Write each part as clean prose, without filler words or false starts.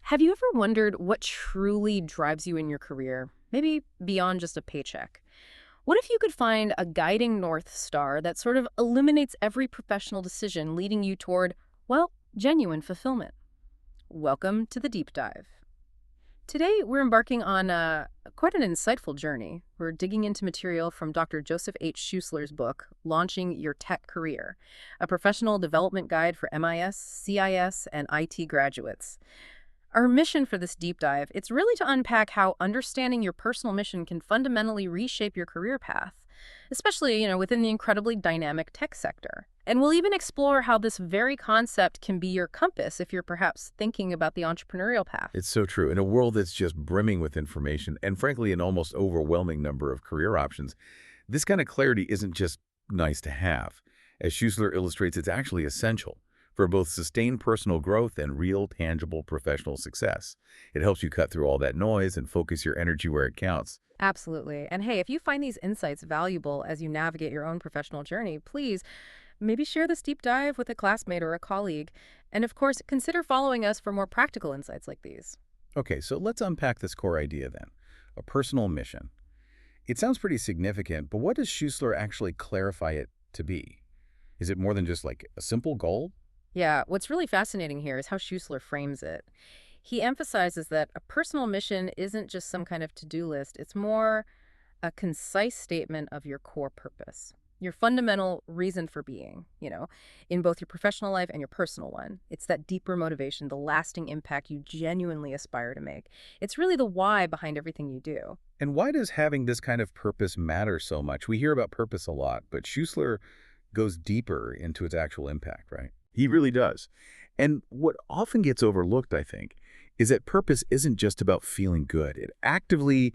Have you ever wondered what truly drives you in your career? Maybe beyond just a paycheck. What if you could find a guiding North Star that sort of illuminates every professional decision leading you toward, well, genuine fulfillment? Welcome to the deep dive. Today, we're embarking on quite an insightful journey. We're digging into material from Dr. Joseph H.Schuessler's book, Launching Your Tech Career, a professional development guide for MIS, CIS, and IT graduates. Our mission for this deep dive, it's really to unpack how understanding your personal mission can fundamentally reshape your career path, especially, within the incredibly dynamic tech sector. And we'll even explore how this very concept can be your compass if you're perhaps thinking about the entrepreneurial path. It's so true. In a world that's just brimming with information and frankly an almost overwhelming number of career options, this kind of clarity isn't just nice to have. As Schuessler illustrates, it's actually essential for both sustained personal growth and real, tangible professional success. It helps you cut through all that noise and focus your energy where it counts. Absolutely. And hey, if you find these insights valuable as you navigate your own professional journey, please maybe share this deep dive with a classmate or a colleague. And of course, consider following us for more practical insights like these. Okay, so let's unpack this core idea then. A personal mission. It sounds pretty significant, but what does Schuessler actually clarify it to be? Is it more than just like a simple goal? Yeah, what's really fascinating here is how Schuessler frames it. He emphasizes that a personal mission isn't just some kind of to-do list. It's more a concise statement of your core purpose, your fundamental reason for being, in both your professional life and your personal one. It's that deeper motivation, the lasting impact you genuinely aspire to make. It's really the why behind everything you do. And why does having this kind of purpose matter so much? We hear about purpose a lot, but Schuessler goes deeper into its actual impact, right? He really does. And what often gets overlooked, I think, is that purpose isn't just about feeling good. It actively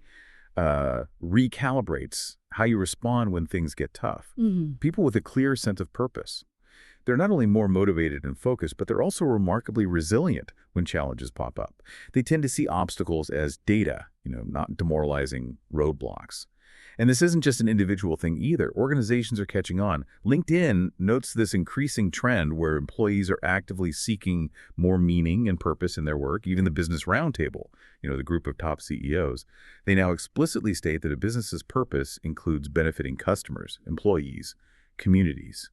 recalibrates how you respond when things get tough. People with a clear sense of purpose, they're not only more motivated and focused, but they're also remarkably resilient when challenges pop up. They tend to see obstacles as data, not demoralizing roadblocks. And this isn't just an individual thing either. Organizations are catching on. LinkedIn notes this increasing trend where employees are actively seeking more meaning and purpose in their work. Even the Business Roundtable, the group of top CEOs, they now explicitly state that a business's purpose includes benefiting customers, employees, communities,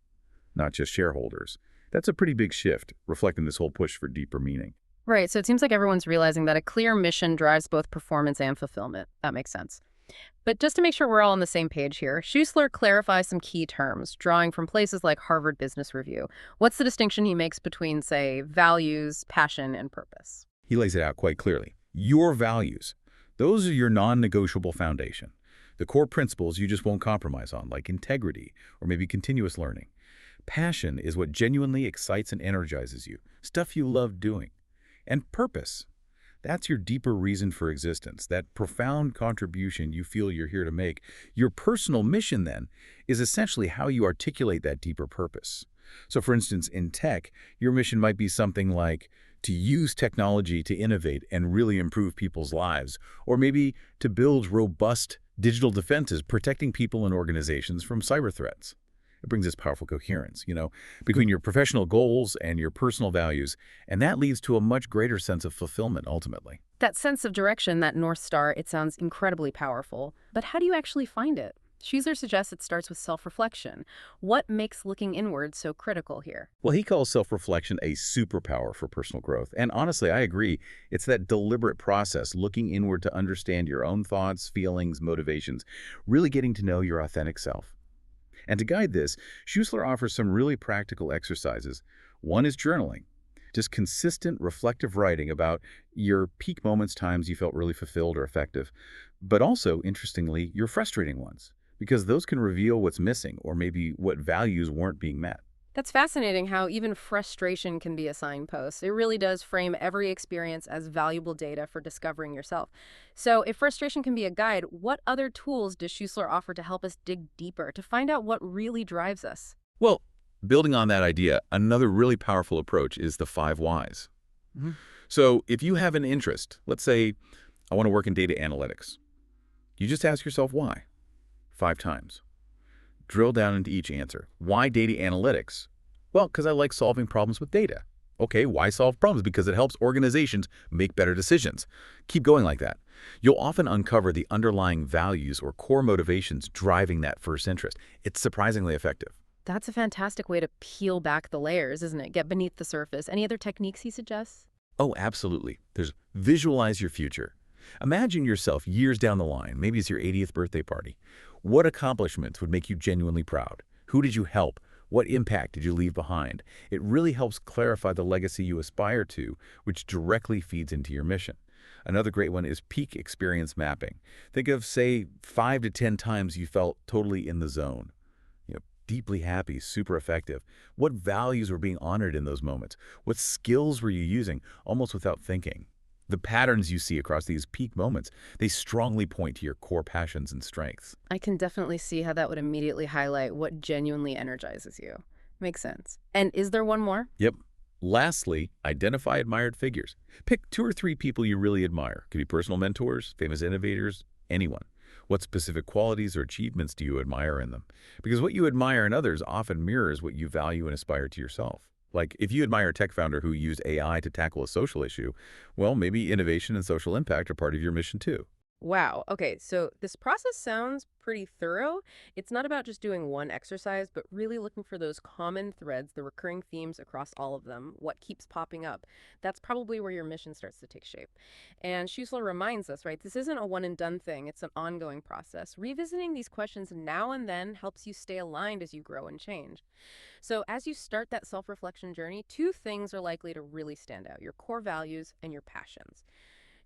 not just shareholders. That's a pretty big shift, reflecting this whole push for deeper meaning. Right, so it seems like everyone's realizing that a clear mission drives both performance and fulfillment. That makes sense. But just to make sure we're all on the same page here, Schuessler clarifies some key terms, drawing from places like Harvard Business Review. What's the distinction he makes between, say, values, passion, and purpose? He lays it out quite clearly. Your values, those are your non-negotiable foundation. The core principles you just won't compromise on, like integrity or maybe continuous learning. Passion is what genuinely excites and energizes you, stuff you love doing. And purpose, that's your deeper reason for existence, that profound contribution you feel you're here to make. Your personal mission, then, is essentially how you articulate that deeper purpose. So, for instance, in tech, your mission might be something like to use technology to innovate and really improve people's lives, or maybe to build robust digital defenses, protecting people and organizations from cyber threats. It brings this powerful coherence, between your professional goals and your personal values, and that leads to a much greater sense of fulfillment, ultimately. That sense of direction, that North Star, it sounds incredibly powerful. But how do you actually find it? Schuessler suggests it starts with self-reflection. What makes looking inward so critical here? Well, he calls self-reflection a superpower for personal growth. And honestly, I agree. It's that deliberate process, looking inward to understand your own thoughts, feelings, motivations, really getting to know your authentic self. And to guide this, Schuessler offers some really practical exercises. One is journaling, just consistent reflective writing about your peak moments, times you felt really fulfilled or effective, but also, interestingly, your frustrating ones, because those can reveal what's missing or maybe what values weren't being met. That's fascinating how even frustration can be a signpost. It really does frame every experience as valuable data for discovering yourself. So if frustration can be a guide, what other tools does Schuessler offer to help us dig deeper, to find out what really drives us? Well, building on that idea, another really powerful approach is the 5 whys. So if you have an interest, let's say I want to work in data analytics, you just ask yourself why 5 times. Drill down into each answer. Why data analytics? Well, because I like solving problems with data. Okay, why solve problems? Because it helps organizations make better decisions. Keep going like that. You'll often uncover the underlying values or core motivations driving that first interest. It's surprisingly effective. That's a fantastic way to peel back the layers, isn't it? Get beneath the surface. Any other techniques he suggests? Oh, absolutely. There's visualize your future. Imagine yourself years down the line, maybe it's your 80th birthday party. What accomplishments would make you genuinely proud? Who did you help? What impact did you leave behind? It really helps clarify the legacy you aspire to, which directly feeds into your mission. Another great one is peak experience mapping. Think of, say, 5 to 10 times you felt totally in the zone. Deeply happy, super effective. What values were being honored in those moments? What skills were you using, almost without thinking? The patterns you see across these peak moments, they strongly point to your core passions and strengths. I can definitely see how that would immediately highlight what genuinely energizes you. Makes sense. And is there one more? Yep. Lastly, identify admired figures. Pick 2 or 3 people you really admire. Could be personal mentors, famous innovators, anyone. What specific qualities or achievements do you admire in them? Because what you admire in others often mirrors what you value and aspire to yourself. Like, if you admire a tech founder who used AI to tackle a social issue, well, maybe innovation and social impact are part of your mission too. Wow. Okay, so this process sounds pretty thorough. It's not about just doing one exercise, but really looking for those common threads, the recurring themes across all of them, what keeps popping up. That's probably where your mission starts to take shape. And Schuessler reminds us, right, this isn't a one and done thing, it's an ongoing process. Revisiting these questions now and then helps you stay aligned as you grow and change. So, as you start that self reflection journey, two things are likely to really stand out: your core values and your passions.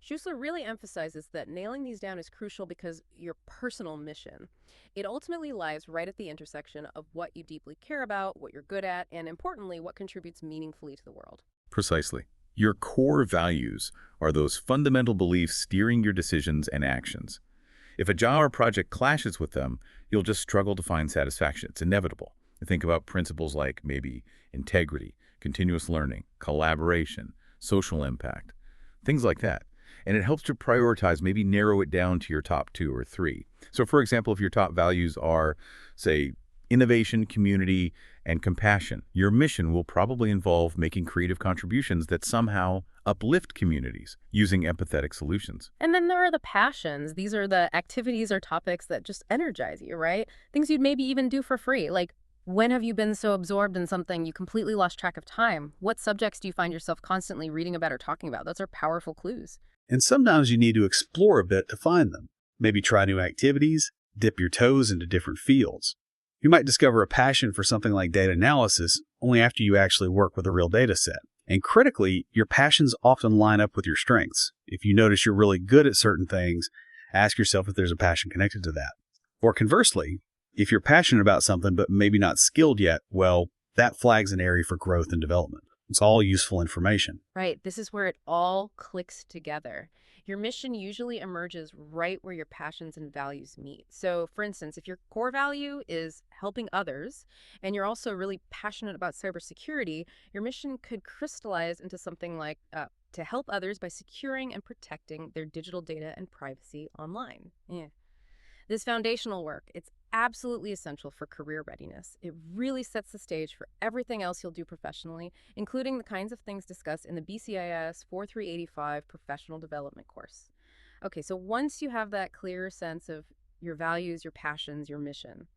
Schuessler really emphasizes that nailing these down is crucial because your personal mission, it ultimately lies right at the intersection of what you deeply care about, what you're good at, and importantly, what contributes meaningfully to the world. Precisely. Your core values are those fundamental beliefs steering your decisions and actions. If a job or project clashes with them, you'll just struggle to find satisfaction. It's inevitable. Think about principles like maybe integrity, continuous learning, collaboration, social impact, things like that. And it helps to prioritize, maybe narrow it down to your top 2 or 3. So for example, if your top values are, say, innovation, community, and compassion, your mission will probably involve making creative contributions that somehow uplift communities using empathetic solutions. And then there are the passions. These are the activities or topics that just energize you, right? Things you'd maybe even do for free. Like, when have you been so absorbed in something you completely lost track of time? What subjects do you find yourself constantly reading about or talking about? Those are powerful clues. And sometimes you need to explore a bit to find them. Maybe try new activities, dip your toes into different fields. You might discover a passion for something like data analysis only after you actually work with a real data set. And critically, your passions often line up with your strengths. If you notice you're really good at certain things, ask yourself if there's a passion connected to that. Or conversely, if you're passionate about something but maybe not skilled yet, well, that flags an area for growth and development. It's all useful information. Right. This is where it all clicks together. Your mission usually emerges right where your passions and values meet. So, for instance, if your core value is helping others and you're also really passionate about cybersecurity, your mission could crystallize into something like to help others by securing and protecting their digital data and privacy online. Yeah. This foundational work, it's absolutely essential for career readiness. It really sets the stage for everything else you'll do professionally, including the kinds of things discussed in the BCIS 4385 professional development course. Okay, so once you have that clearer sense of your values, your passions, your mission,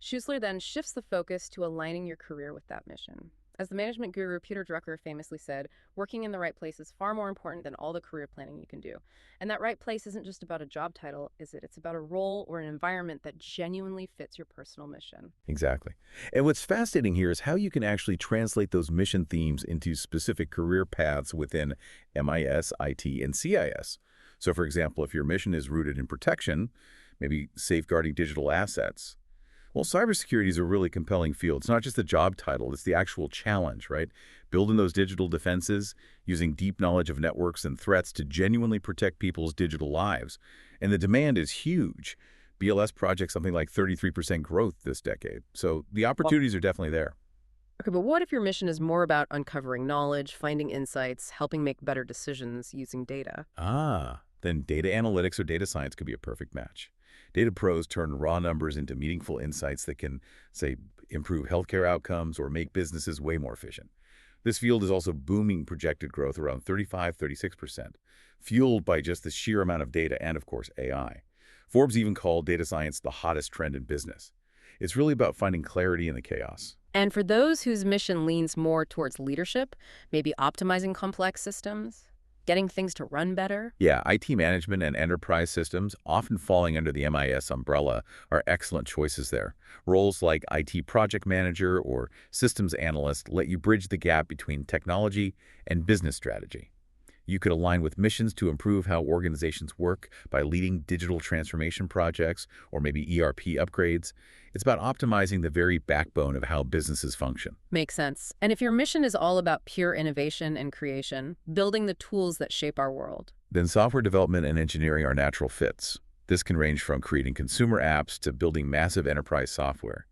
Schuessler then shifts the focus to aligning your career with that mission. As the management guru Peter Drucker famously said, working in the right place is far more important than all the career planning you can do. And that right place isn't just about a job title, is it? It's about a role or an environment that genuinely fits your personal mission. Exactly. And what's fascinating here is how you can actually translate those mission themes into specific career paths within MIS, IT, and CIS. So for example, if your mission is rooted in protection, maybe safeguarding digital assets, well, cybersecurity is a really compelling field. It's not just the job title, it's the actual challenge, right? Building those digital defenses, using deep knowledge of networks and threats to genuinely protect people's digital lives. And the demand is huge. BLS projects something like 33% growth this decade. So the opportunities are definitely there. Okay, but what if your mission is more about uncovering knowledge, finding insights, helping make better decisions using data? Then data analytics or data science could be a perfect match. Data pros turn raw numbers into meaningful insights that can, say, improve healthcare outcomes or make businesses way more efficient. This field is also booming, projected growth around 35–36%, fueled by just the sheer amount of data and, of course, AI. Forbes even called data science the hottest trend in business. It's really about finding clarity in the chaos. And for those whose mission leans more towards leadership, maybe optimizing complex systems, getting things to run better. Yeah, IT management and enterprise systems, often falling under the MIS umbrella, are excellent choices there. Roles like IT project manager or systems analyst let you bridge the gap between technology and business strategy. You could align with missions to improve how organizations work by leading digital transformation projects or maybe ERP upgrades. It's about optimizing the very backbone of how businesses function. Makes sense. And if your mission is all about pure innovation and creation, building the tools that shape our world. Then software development and engineering are natural fits. This can range from creating consumer apps to building massive enterprise software.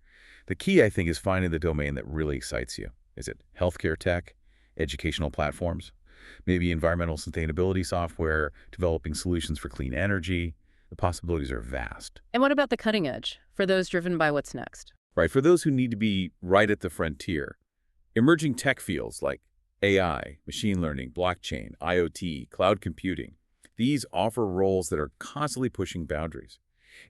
The key, I think, is finding the domain that really excites you. Is it healthcare tech, educational platforms, maybe environmental sustainability software, developing solutions for clean energy? The possibilities are vast. And what about the cutting edge, for those driven by what's next? Right, for those who need to be right at the frontier, emerging tech fields like AI, machine learning, blockchain, IoT, cloud computing, these offer roles that are constantly pushing boundaries.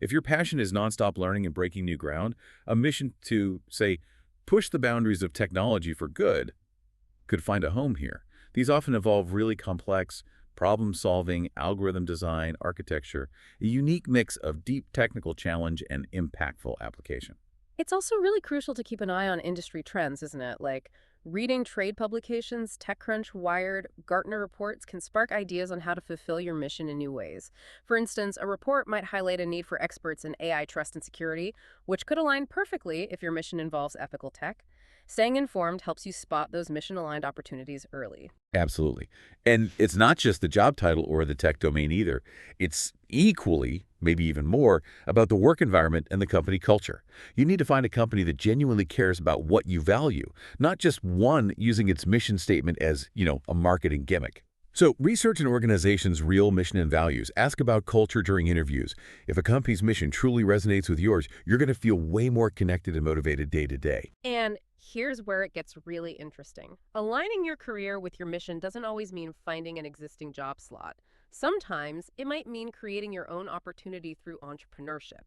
If your passion is nonstop learning and breaking new ground, a mission to, say, push the boundaries of technology for good could find a home here. These often involve really complex problem-solving, algorithm design, architecture, a unique mix of deep technical challenge and impactful application. It's also really crucial to keep an eye on industry trends, isn't it? Like reading trade publications, TechCrunch, Wired, Gartner reports can spark ideas on how to fulfill your mission in new ways. For instance, a report might highlight a need for experts in AI trust and security, which could align perfectly if your mission involves ethical tech. Staying informed helps you spot those mission-aligned opportunities early. Absolutely. And it's not just the job title or the tech domain either. It's equally, maybe even more, about the work environment and the company culture. You need to find a company that genuinely cares about what you value, not just one using its mission statement as, a marketing gimmick. So research an organization's real mission and values. Ask about culture during interviews. If a company's mission truly resonates with yours, you're going to feel way more connected and motivated day to day. And here's where it gets really interesting. Aligning your career with your mission doesn't always mean finding an existing job slot. Sometimes it might mean creating your own opportunity through entrepreneurship.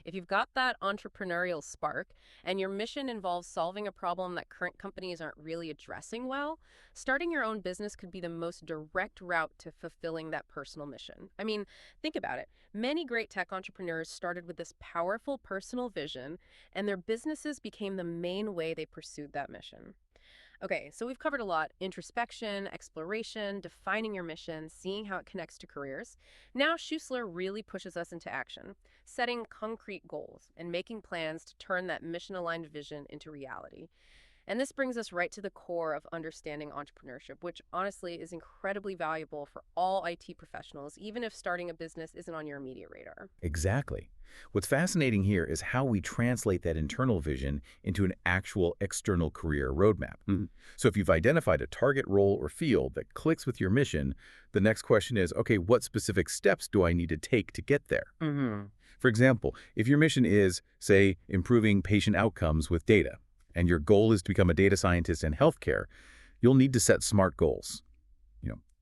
If you've got that entrepreneurial spark and your mission involves solving a problem that current companies aren't really addressing well, starting your own business could be the most direct route to fulfilling that personal mission. I mean, think about it. Many great tech entrepreneurs started with this powerful personal vision, and their businesses became the main way they pursued that mission. Okay, so we've covered a lot: introspection, exploration, defining your mission, seeing how it connects to careers. Now, Schuessler really pushes us into action, setting concrete goals and making plans to turn that mission-aligned vision into reality. And this brings us right to the core of understanding entrepreneurship, which honestly is incredibly valuable for all IT professionals, even if starting a business isn't on your immediate radar. Exactly. What's fascinating here is how we translate that internal vision into an actual external career roadmap. So if you've identified a target role or field that clicks with your mission, the next question is, okay, what specific steps do I need to take to get there? For example, if your mission is, say, improving patient outcomes with data, and your goal is to become a data scientist in healthcare, you'll need to set SMART goals.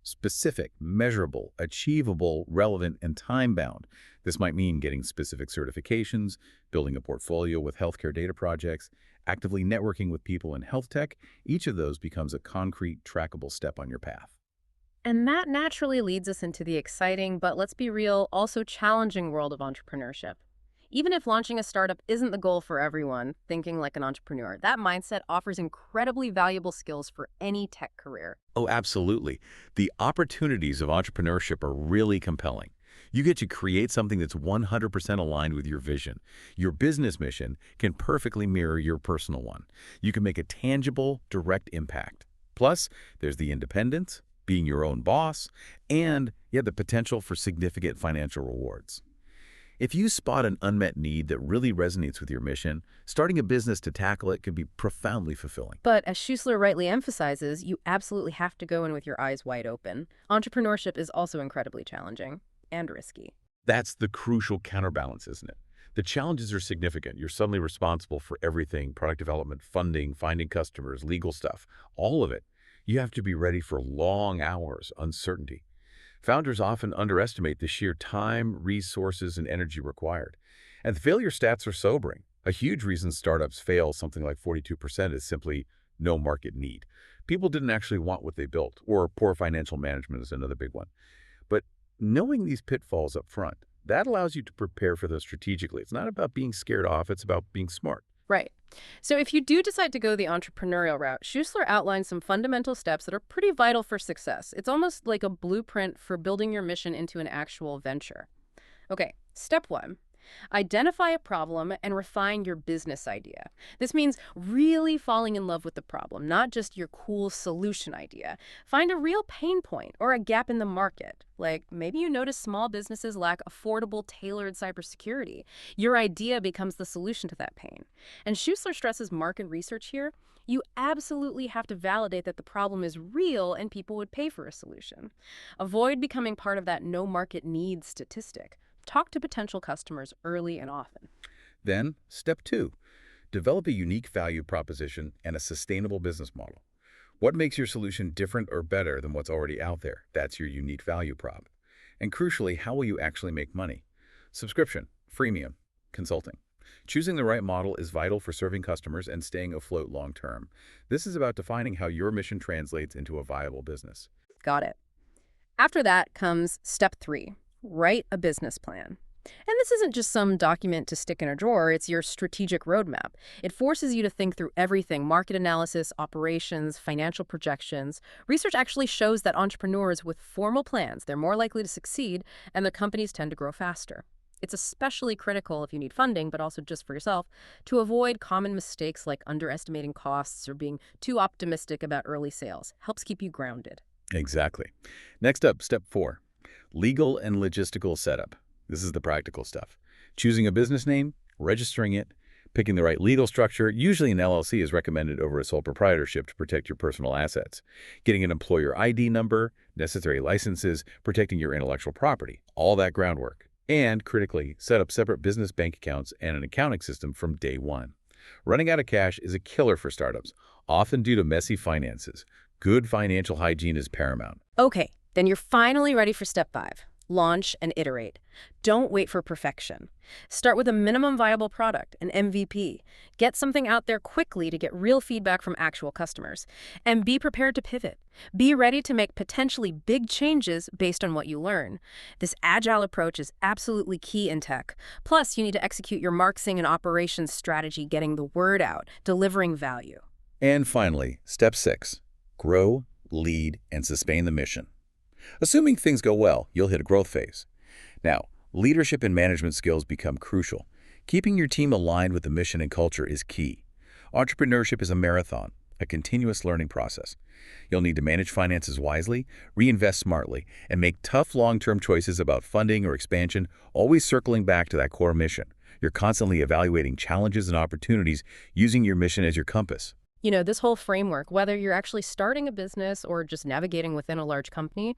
Specific, measurable, achievable, relevant, and time-bound. This might mean getting specific certifications, building a portfolio with healthcare data projects, actively networking with people in health tech. Each of those becomes a concrete, trackable step on your path. And that naturally leads us into the exciting, but let's be real, also challenging world of entrepreneurship. Even if launching a startup isn't the goal for everyone, thinking like an entrepreneur, that mindset offers incredibly valuable skills for any tech career. Oh, absolutely. The opportunities of entrepreneurship are really compelling. You get to create something that's 100% aligned with your vision. Your business mission can perfectly mirror your personal one. You can make a tangible, direct impact. Plus, there's the independence, being your own boss, and the potential for significant financial rewards. If you spot an unmet need that really resonates with your mission, starting a business to tackle it can be profoundly fulfilling. But as Schuessler rightly emphasizes, you absolutely have to go in with your eyes wide open. Entrepreneurship is also incredibly challenging and risky. That's the crucial counterbalance, isn't it? The challenges are significant. You're suddenly responsible for everything: product development, funding, finding customers, legal stuff, all of it. You have to be ready for long hours, uncertainty. Founders often underestimate the sheer time, resources, and energy required. And the failure stats are sobering. A huge reason startups fail, something like 42%, is simply no market need. People didn't actually want what they built, or poor financial management is another big one. But knowing these pitfalls up front, that allows you to prepare for those strategically. It's not about being scared off, it's about being smart. Right. So if you do decide to go the entrepreneurial route, Schuessler outlines some fundamental steps that are pretty vital for success. It's almost like a blueprint for building your mission into an actual venture. Okay, step one. Identify a problem and refine your business idea. This means really falling in love with the problem, not just your cool solution idea. Find a real pain point or a gap in the market. Like maybe you notice small businesses lack affordable, tailored cybersecurity. Your idea becomes the solution to that pain. And Schuessler stresses market research here. You absolutely have to validate that the problem is real and people would pay for a solution. Avoid becoming part of that no market needs statistic. Talk to potential customers early and often. Then, step two, develop a unique value proposition and a sustainable business model. What makes your solution different or better than what's already out there? That's your unique value prop. And crucially, how will you actually make money? Subscription, freemium, consulting. Choosing the right model is vital for serving customers and staying afloat long term. This is about defining how your mission translates into a viable business. Got it. After that comes step three. Write a business plan. And this isn't just some document to stick in a drawer, it's your strategic roadmap. It forces you to think through everything: market analysis, operations, financial projections. Research actually shows that entrepreneurs with formal plans, they're more likely to succeed, and their companies tend to grow faster. It's especially critical if you need funding, but also just for yourself, to avoid common mistakes like underestimating costs or being too optimistic about early sales. Helps keep you grounded. Exactly. Next up, step four, legal and logistical setup. This is the practical stuff. Choosing a business name, registering it, picking the right legal structure. Usually an LLC is recommended over a sole proprietorship to protect your personal assets. Getting an employer ID number, necessary licenses, protecting your intellectual property. All that groundwork. And critically, set up separate business bank accounts and an accounting system from day one. Running out of cash is a killer for startups, often due to messy finances. Good financial hygiene is paramount. Okay, then you're finally ready for step five. Launch and iterate. Don't wait for perfection. Start with a minimum viable product, an MVP. Get something out there quickly to get real feedback from actual customers. And be prepared to pivot. Be ready to make potentially big changes based on what you learn. This agile approach is absolutely key in tech. Plus, you need to execute your marketing and operations strategy, getting the word out, delivering value. And finally, step six, grow, lead, and sustain the mission. Assuming things go well, you'll hit a growth phase. Now, leadership and management skills become crucial. Keeping your team aligned with the mission and culture is key. Entrepreneurship is a marathon, a continuous learning process. You'll need to manage finances wisely, reinvest smartly, and make tough long-term choices about funding or expansion, always circling back to that core mission. You're constantly evaluating challenges and opportunities, using your mission as your compass. You know, this whole framework, whether you're actually starting a business or just navigating within a large company,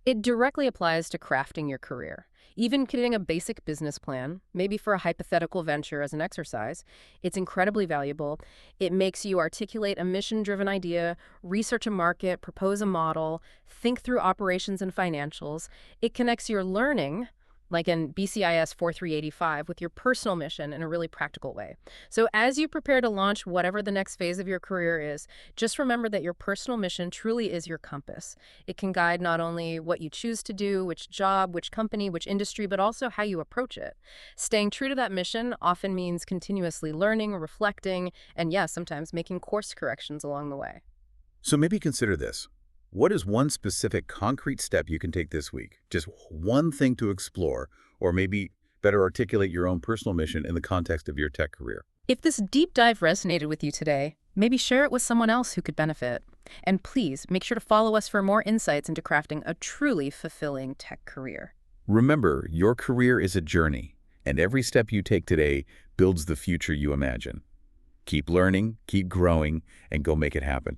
it directly applies to crafting your career. Even creating a basic business plan, maybe for a hypothetical venture as an exercise, it's incredibly valuable. It makes you articulate a mission-driven idea, research a market, propose a model, think through operations and financials. It connects your learning, like in BCIS 4385, with your personal mission in a really practical way. So as you prepare to launch whatever the next phase of your career is, just remember that your personal mission truly is your compass. It can guide not only what you choose to do, which job, which company, which industry, but also how you approach it. Staying true to that mission often means continuously learning, reflecting, and yes, sometimes making course corrections along the way. So maybe consider this. What is one specific concrete step you can take this week? Just one thing to explore, or maybe better articulate your own personal mission in the context of your tech career. If this deep dive resonated with you today, maybe share it with someone else who could benefit. And please make sure to follow us for more insights into crafting a truly fulfilling tech career. Remember, your career is a journey, and every step you take today builds the future you imagine. Keep learning, keep growing, and go make it happen.